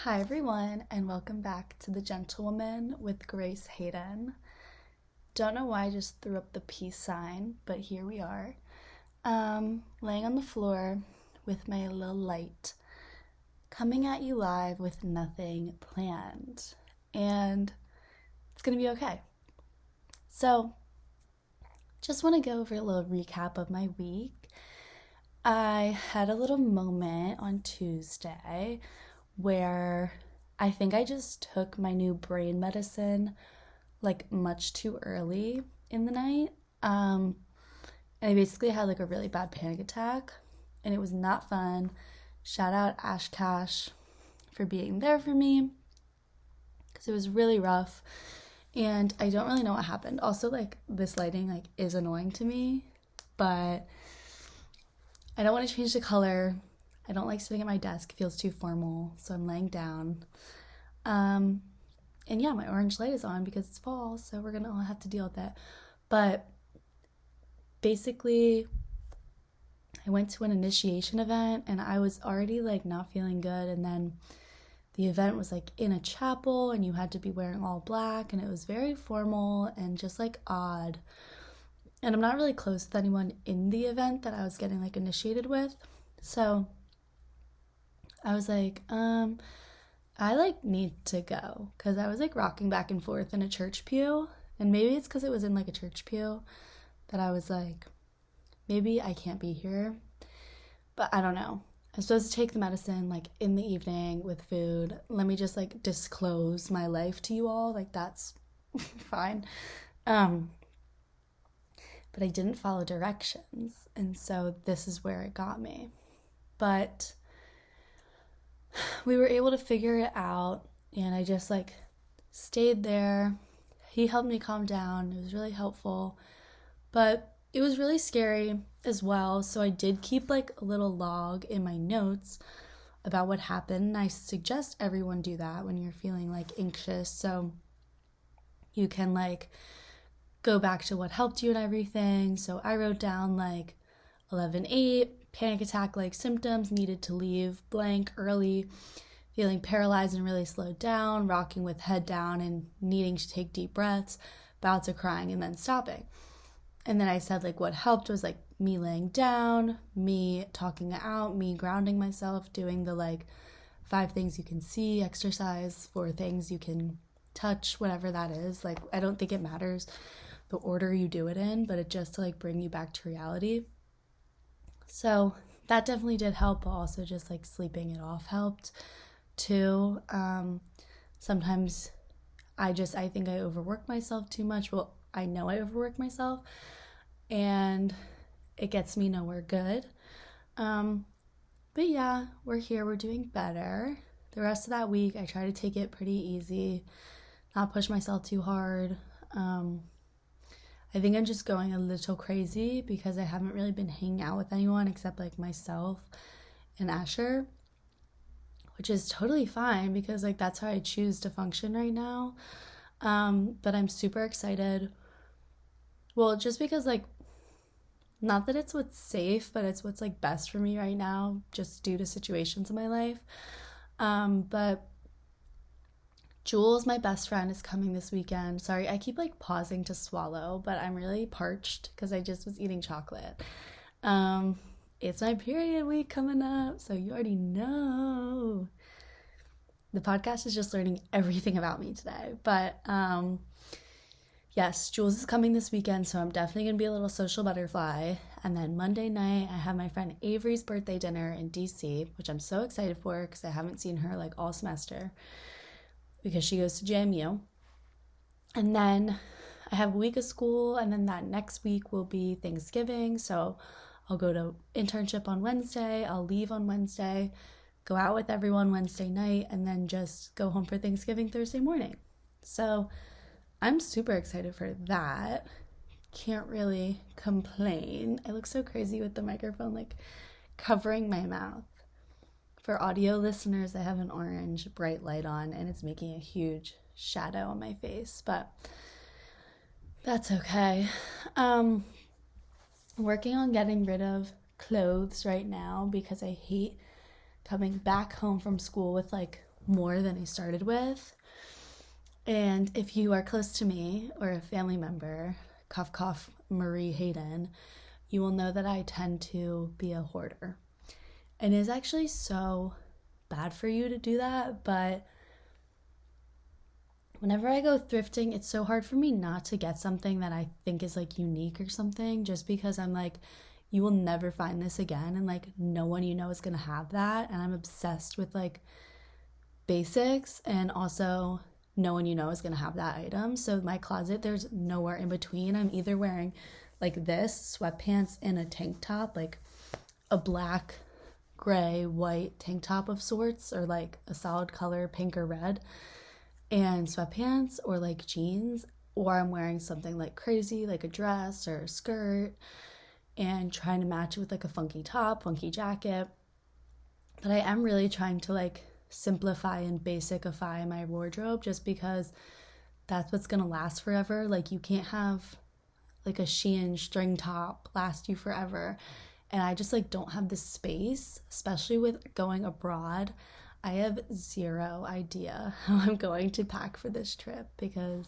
Hi everyone, and welcome back to the Gentlewoman with Grace Hayden. Don't know why I just threw up the peace sign, but here we are. Laying on the floor with my little light, coming at you live with nothing planned. And it's gonna be okay. So, just want to go over a little recap of my week. I had a little moment on Tuesday where I think I just took my new brain medicine like much too early in the night. And I basically had like a really bad panic attack and it was not fun. Shout out Ash Cash for being there for me because it was really rough and I don't really know what happened. Also, like, this lighting like is annoying to me, but I don't want to change the color. I don't like sitting at my desk. It feels too formal, so I'm laying down. And yeah, my orange light is on because it's fall, so we're gonna all have to deal with it. But basically, I went to an initiation event and I was already like not feeling good, and then the event was like in a chapel and you had to be wearing all black and it was very formal and just like odd. And I'm not really close with anyone in the event that I was getting like initiated with. So I was like, I like need to go, because I was like rocking back and forth in a church pew, and maybe it's because it was in like a church pew that I was like, maybe I can't be here, but I don't know. I'm supposed to take the medicine like in the evening with food. Let me just like disclose my life to you all, like that's fine. But I didn't follow directions, and so this is where it got me. But we were able to figure it out, and I just like stayed there. He helped me calm down. It was really helpful, but it was really scary as well. So I did keep like a little log in my notes about what happened. And I suggest everyone do that when you're feeling like anxious, so you can like go back to what helped you and everything. So I wrote down like 11:08, panic attack like symptoms, needed to leave blank early, feeling paralyzed and really slowed down, rocking with head down and needing to take deep breaths, bouts of crying and then stopping. And then I said like what helped was like me laying down, me talking it out, me grounding myself, doing the like 5 things you can see exercise, 4 things you can touch, whatever that is. Like, I don't think it matters the order you do it in, but it just to like bring you back to reality. So that definitely did help, but also just like sleeping it off helped too. Sometimes I think I overwork myself too much. Well, I know I overwork myself and it gets me nowhere good. But yeah, we're here, we're doing better. The rest of that week, I try to take it pretty easy, not push myself too hard. I think I'm just going a little crazy because I haven't really been hanging out with anyone except like myself and Asher, which is totally fine because like that's how I choose to function right now. But I'm super excited. Well, just because like, not that it's what's safe, but it's what's like best for me right now, just due to situations in my life. But Jules, my best friend, is coming this weekend. Sorry, I keep like pausing to swallow, but I'm really parched because I just was eating chocolate. It's my period week coming up, so you already know. The podcast is just learning everything about me today. But yes, Jules is coming this weekend, so I'm definitely going to be a little social butterfly. And then Monday night, I have my friend Avery's birthday dinner in DC, which I'm so excited for because I haven't seen her like all semester, because she goes to JMU. And then I have a week of school, and then that next week will be Thanksgiving. So I'll go to internship on Wednesday, I'll leave on Wednesday, go out with everyone Wednesday night, and then just go home for Thanksgiving Thursday morning. So I'm super excited for that. Can't really complain. I look so crazy with the microphone like covering my mouth. For audio listeners, I have an orange bright light on and it's making a huge shadow on my face, but that's okay. Working on getting rid of clothes right now because I hate coming back home from school with like more than I started with. And if you are close to me or a family member, cough, cough, Marie Hayden, you will know that I tend to be a hoarder. And it's actually so bad for you to do that, but whenever I go thrifting, it's so hard for me not to get something that I think is like unique or something, just because I'm like, you will never find this again, and like no one you know is gonna have that. And I'm obsessed with like basics, and also no one you know is gonna have that item. So my closet, there's nowhere in between. I'm either wearing like this sweatpants and a tank top, like a black, gray, white tank top of sorts, or like a solid color, pink or red, and sweatpants, or like jeans, or I'm wearing something like crazy, like a dress or a skirt, and trying to match it with like a funky top, funky jacket. But I am really trying to like simplify and basicify my wardrobe, just because that's what's gonna last forever. Like you can't have like a Shein string top last you forever. And I just like don't have the space, especially with going abroad. I have zero idea how I'm going to pack for this trip, because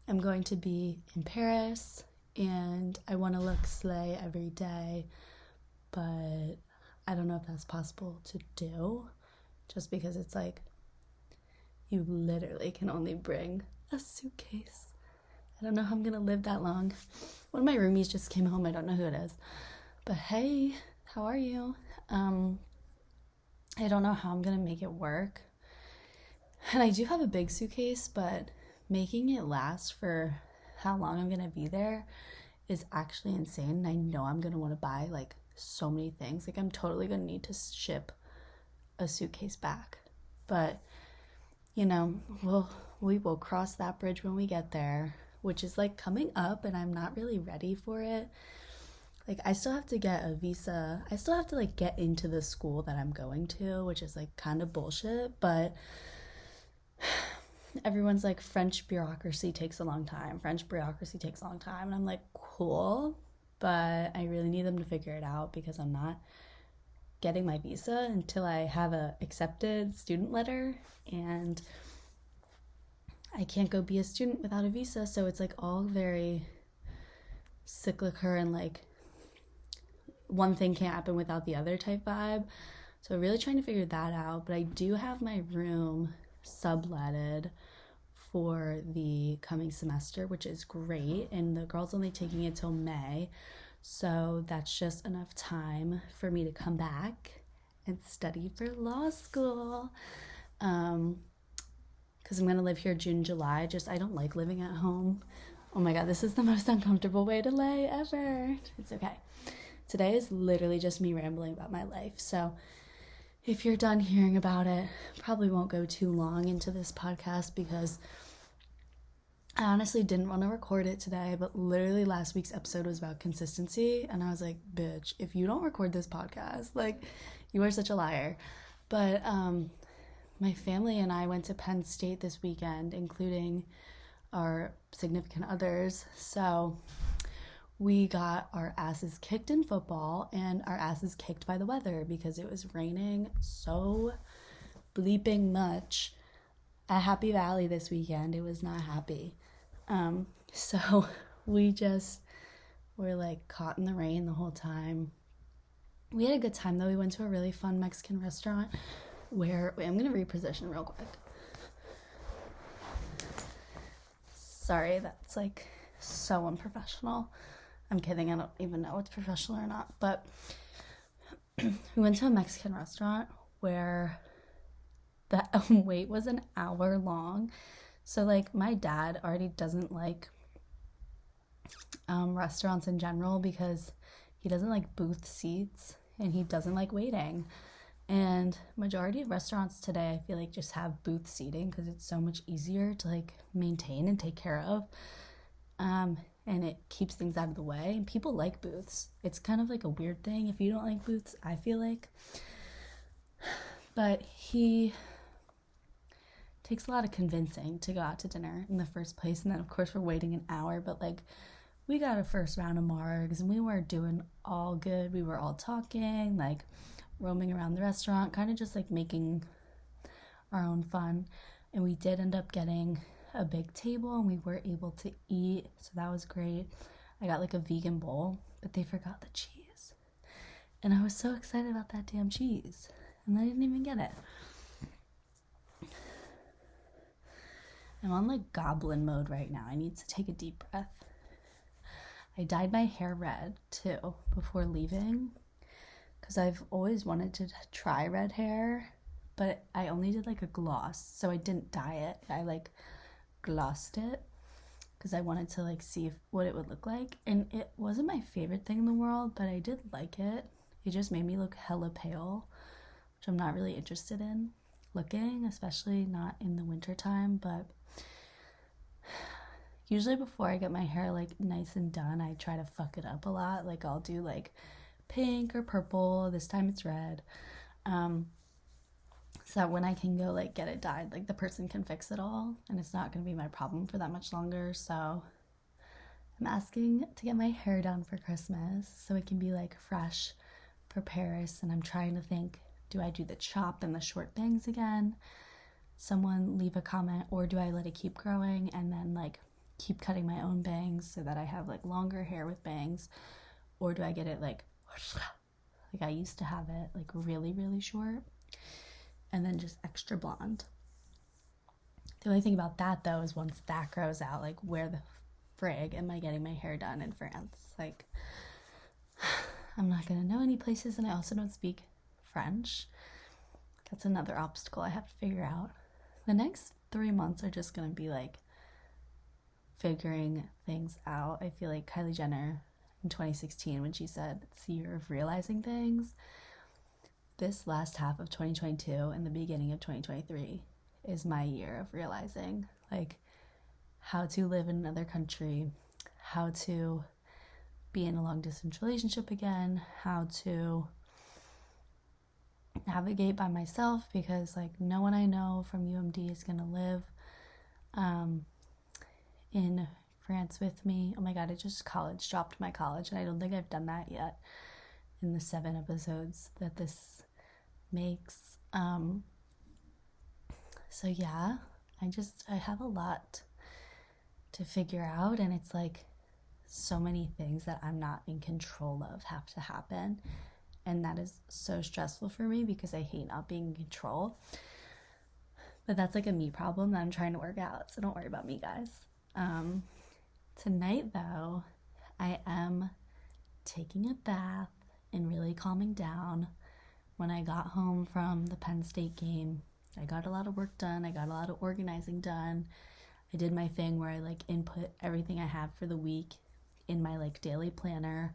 I'm going to be in Paris and I want to look slay every day, but I don't know if that's possible to do, just because it's like you literally can only bring a suitcase. I don't know how I'm gonna live that long. One of my roomies just came home. I don't know who it is, but hey, how are you? I don't know how I'm gonna make it work. And I do have a big suitcase, but making it last for how long I'm gonna be there is actually insane. And I know I'm gonna want to buy like so many things. Like I'm totally gonna need to ship a suitcase back. But you know, we will cross that bridge when we get there, which is like coming up, and I'm not really ready for it. Like I still have to get a visa. I still have to like get into the school that I'm going to, which is like kind of bullshit, but everyone's like, French bureaucracy takes a long time. French bureaucracy takes a long time. And I'm like, cool, but I really need them to figure it out, because I'm not getting my visa until I have a accepted student letter, and I can't go be a student without a visa. So it's like all very cyclical, and like one thing can't happen without the other type vibe. So really trying to figure that out. But I do have my room subletted for the coming semester, which is great, and the girl's only taking it till May, so that's just enough time for me to come back and study for law school, because I'm gonna live here June, July. I don't like living at home. Oh my god, this is the most uncomfortable way to lay ever. It's okay. Today is literally just me rambling about my life, so if you're done hearing about it, probably won't go too long into this podcast, because I honestly didn't want to record it today, but literally last week's episode was about consistency, and I was like, bitch, if you don't record this podcast, like, you are such a liar. But my family and I went to Penn State this weekend, including our significant others, so we got our asses kicked in football and our asses kicked by the weather, because it was raining so bleeping much at Happy Valley this weekend. It was not happy. So we just were like caught in the rain the whole time. We had a good time though. We went to a really fun Mexican restaurant where, wait, I'm gonna reposition real quick. Sorry, that's like so unprofessional. I'm kidding, I don't even know if it's professional or not, but we went to a Mexican restaurant where the wait was an hour long. So like my dad already doesn't like restaurants in general, because he doesn't like booth seats and he doesn't like waiting. And majority of restaurants today, I feel like, just have booth seating because it's so much easier to like maintain and take care of. And it keeps things out of the way, and people like booths. It's kind of like a weird thing if you don't like booths, I feel like. But he takes a lot of convincing to go out to dinner in the first place, and then of course we're waiting an hour, but like we got a first round of margs and we weren't doing all good. We were all talking, like roaming around the restaurant, kind of just like making our own fun. And we did end up getting a big table and we were able to eat, so that was great. I got like a vegan bowl, but they forgot the cheese. And I was so excited about that damn cheese. And I didn't even get it. I'm on like goblin mode right now. I need to take a deep breath. I dyed my hair red too before leaving because I've always wanted to try red hair, but I only did like a gloss, so I didn't dye it. I like glossed it because I wanted to like see what it would look like, and it wasn't my favorite thing in the world, but I did like it. It just made me look hella pale, which I'm not really interested in looking, especially not in the winter time. But usually before I get my hair like nice and done, I try to fuck it up a lot. Like I'll do like pink or purple. This time it's red. So that when I can go like get it dyed, like the person can fix it all and it's not going to be my problem for that much longer. So I'm asking to get my hair done for Christmas so it can be like fresh for Paris. And I'm trying to think, do I do the chop and the short bangs again? Someone leave a comment, or do I let it keep growing and then like keep cutting my own bangs so that I have like longer hair with bangs? Or do I get it like I used to have it, like really, really short and then just extra blonde? The only thing about that though is once that grows out, like where the frig am I getting my hair done in France? Like I'm not gonna know any places, and I also don't speak French. That's another obstacle I have to figure out. The next 3 months are just gonna be like figuring things out. I feel like Kylie Jenner in 2016 when she said it's the year of realizing things. This last half of 2022 and the beginning of 2023 is my year of realizing like how to live in another country, how to be in a long distance relationship again, how to navigate by myself, because like no one I know from UMD is gonna live in France with me. Oh my god, I just dropped my college, and I don't think I've done that yet in the 7 episodes that this makes. So yeah, I have a lot to figure out, and it's like so many things that I'm not in control of have to happen, and that is so stressful for me because I hate not being in control. But that's like a me problem that I'm trying to work out, so don't worry about me, guys. Tonight though, I am taking a bath and really calming down. When I got home from the Penn State game, I got a lot of work done. I got a lot of organizing done. I did my thing where I like input everything I have for the week in my like daily planner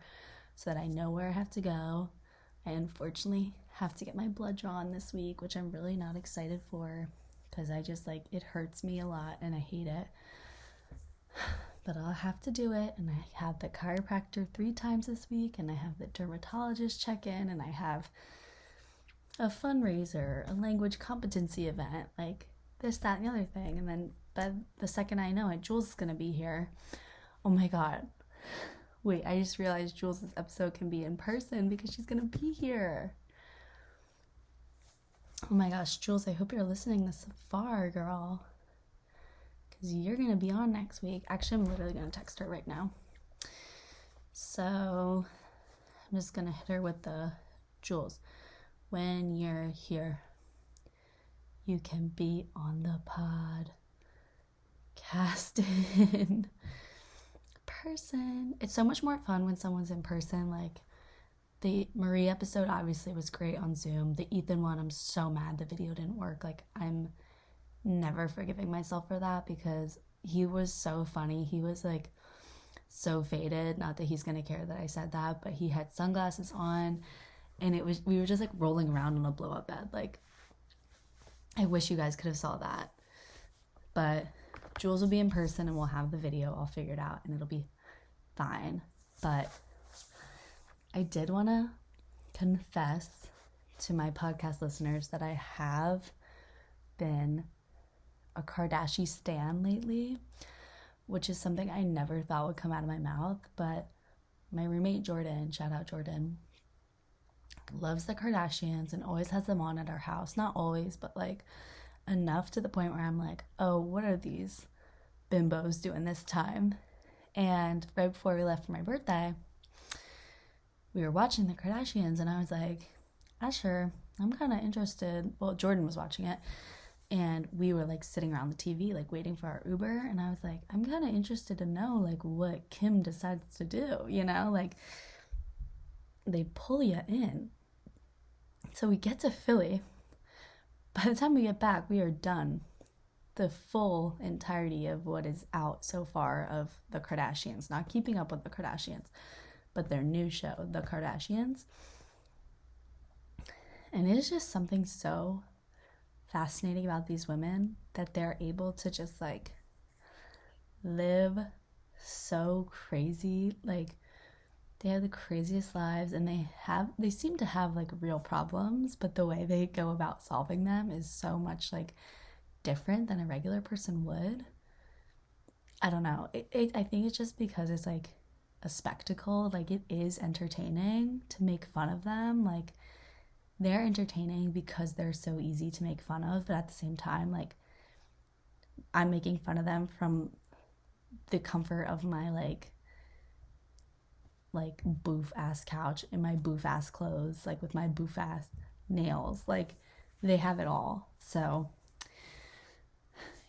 so that I know where I have to go. I unfortunately have to get my blood drawn this week, which I'm really not excited for because I just like, it hurts me a lot and I hate it. But I'll have to do it, and I have the chiropractor 3 times this week, and I have the dermatologist check in, and I have a fundraiser, a language competency event, like this, that, and the other thing. And then but the second I know it, Jules is gonna be here. Oh my god. Wait, I just realized Jules' episode can be in person because she's gonna be here. Oh my gosh, Jules, I hope you're listening this far, girl. Because you're going to be on next week. Actually, I'm literally going to text her right now. So I'm just going to hit her with the Jules. When you're here, you can be on the pod. Cast in person. It's so much more fun when someone's in person. Like the Marie episode obviously was great on Zoom. The Ethan one, I'm so mad the video didn't work. Like I'm never forgiving myself for that because he was so funny. He was like so faded. Not that he's gonna care that I said that, but he had sunglasses on, and we were just like rolling around on a blow up bed. Like I wish you guys could have saw that. But Jules will be in person and we'll have the video all figured out and it'll be fine. But I did want to confess to my podcast listeners that I have been a Kardashian stan lately, which is something I never thought would come out of my mouth. But my roommate Jordan, shout out Jordan, loves the Kardashians and always has them on at our house. Not always, but like enough to the point where I'm like, oh, what are these bimbos doing this time? And right before we left for my birthday, we were watching the Kardashians, and I was like, Asher, I'm kind of interested. Well, Jordan was watching it, and we were like sitting around the TV, like waiting for our Uber, and I was like, I'm kind of interested to know like what Kim decides to do, you know, like they pull you in. So we get to Philly. By the time we get back, we are done the full entirety of what is out so far of the Kardashians, not Keeping Up with the Kardashians, but their new show, The Kardashians. And it is just something so fascinating about these women that they're able to just like live so crazy. Like they have the craziest lives, and they seem to have like real problems, but the way they go about solving them is so much like different than a regular person would. I don't know. I think it's just because it's like a spectacle. Like it is entertaining to make fun of them. Like they're entertaining because they're so easy to make fun of, but at the same time, like I'm making fun of them from the comfort of my like boof ass couch in my boof ass clothes, like with my boof ass nails. Like they have it all. So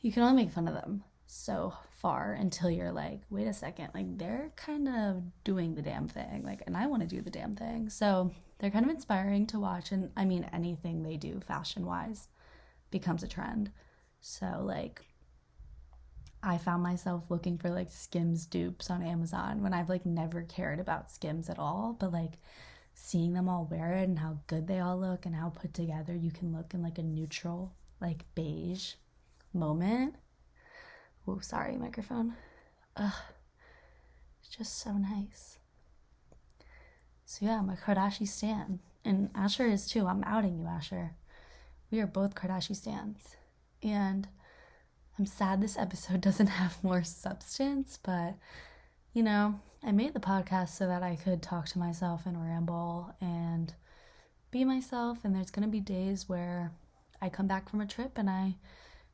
you can only make fun of them so far until you're like, wait a second, like they're kind of doing the damn thing, like, and I want to do the damn thing. So they're kind of inspiring to watch. And I mean, anything they do fashion wise becomes a trend. So like I found myself looking for like Skims dupes on Amazon when I've like never cared about Skims at all, but like seeing them all wear it and how good they all look and how put together you can look in like a neutral, like beige moment. Oh, sorry, microphone. It's just so nice. So yeah, I'm a Kardashian stan, and Asher is too. I'm outing you, Asher. We are both Kardashian stans, and I'm sad this episode doesn't have more substance, but you know, I made the podcast so that I could talk to myself and ramble and be myself. And there's gonna be days where I come back from a trip and I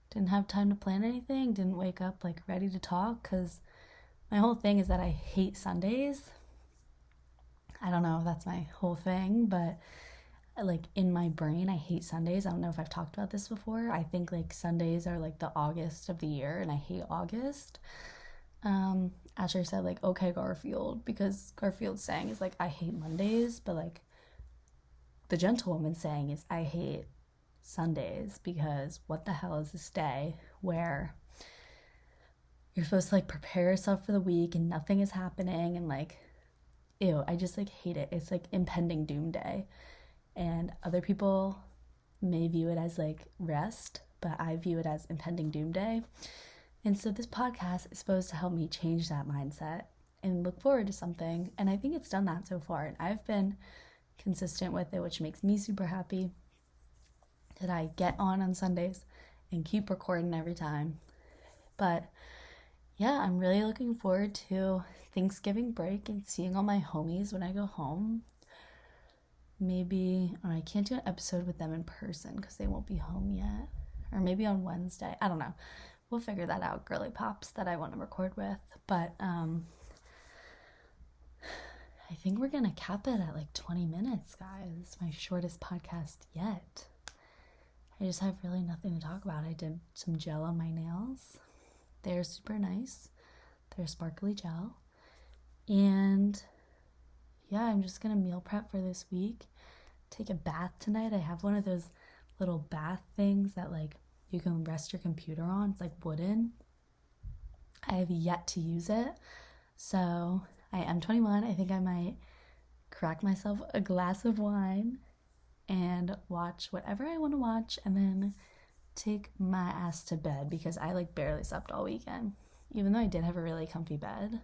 didn't have time to plan anything, didn't wake up like ready to talk, because my whole thing is that I hate Sundays. I don't know if that's my whole thing, but like in my brain I hate Sundays. I don't know if I've talked about this before. I think like Sundays are like the August of the year, and I hate August. Asher said like, okay Garfield, because Garfield's saying is like, I hate Mondays, but like the Gentlewoman saying is, I hate Sundays, because what the hell is this day where you're supposed to like prepare yourself for the week and nothing is happening, and like, ew, I just like hate it. It's like impending doom day. And other people may view it as like rest, but I view it as impending doom day. And so this podcast is supposed to help me change that mindset and look forward to something. And I think it's done that so far. And I've been consistent with it, which makes me super happy that I get on Sundays and keep recording every time. But yeah, I'm really looking forward to Thanksgiving break and seeing all my homies when I go home. Maybe, or I can't do an episode with them in person because they won't be home yet. Or maybe on Wednesday. I don't know. We'll figure that out, girly pops that I want to record with. But I think we're going to cap it at like 20 minutes, guys. It's my shortest podcast yet. I just have really nothing to talk about. I did some gel on my nails. They're super nice. They're sparkly gel. And yeah, I'm just gonna meal prep for this week. Take a bath tonight. I have one of those little bath things that like you can rest your computer on. It's like wooden. I have yet to use it. So I am 21. I think I might crack myself a glass of wine and watch whatever I want to watch, and then take my ass to bed, because I like barely slept all weekend. Even though I did have a really comfy bed,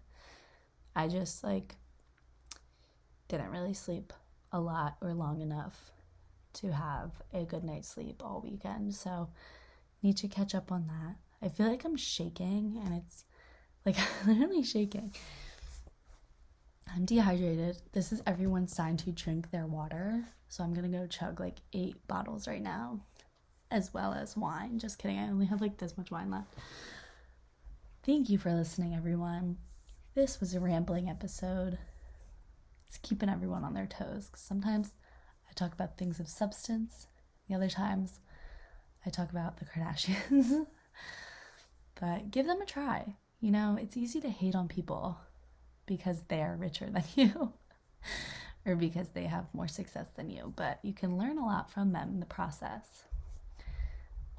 I just like didn't really sleep a lot or long enough to have a good night's sleep all weekend. So need to catch up on that. I feel like I'm shaking, and it's like literally shaking. I'm dehydrated. This is everyone's sign to drink their water. So I'm gonna go chug like 8 bottles right now. as well as wine. Just kidding, I only have like this much wine left. Thank you for listening, everyone. This was a rambling episode. It's keeping everyone on their toes, because sometimes I talk about things of substance. The other times I talk about the Kardashians. But give them a try. You know, it's easy to hate on people because they are richer than you or because they have more success than you, but you can learn a lot from them in the process.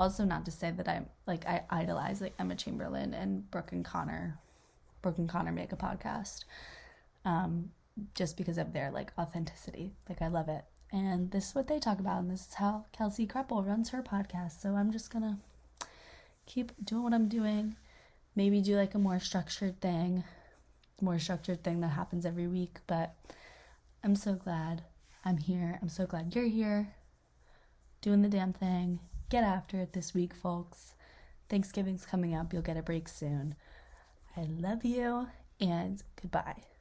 Also, not to say that I idolize like Emma Chamberlain and Brooke and Connor make a podcast just because of their like authenticity. Like, I love it. And this is what they talk about, and this is how Kelsey Kreppel runs her podcast. So I'm just gonna keep doing what I'm doing. Maybe do like a more structured thing that happens every week. But I'm so glad I'm here. I'm so glad you're here doing the damn thing. Get after it this week, folks. Thanksgiving's coming up. You'll get a break soon. I love you, and goodbye.